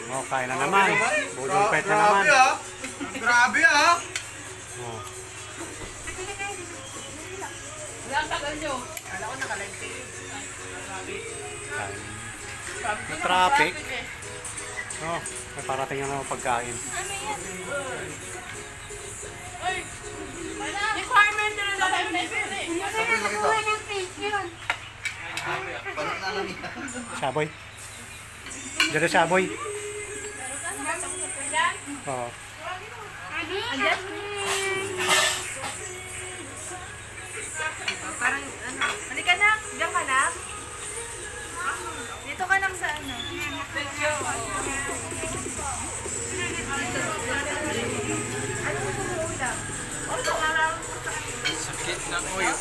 Oh, kain na naman. Budol pet na naman. Grabe ah. Grabe ah. Oh. Wala ang tagal nyo. Kala ko nakalente. Kain. May traffic. Oh, may parating na naman pagkain. Requirement na lang naman. Saboy. Dito saboy. Oh. Parang ano. Halika na. Diyan ka na. Dito ka lang sa ano. Ano mo ulam? Sakit ng uyo.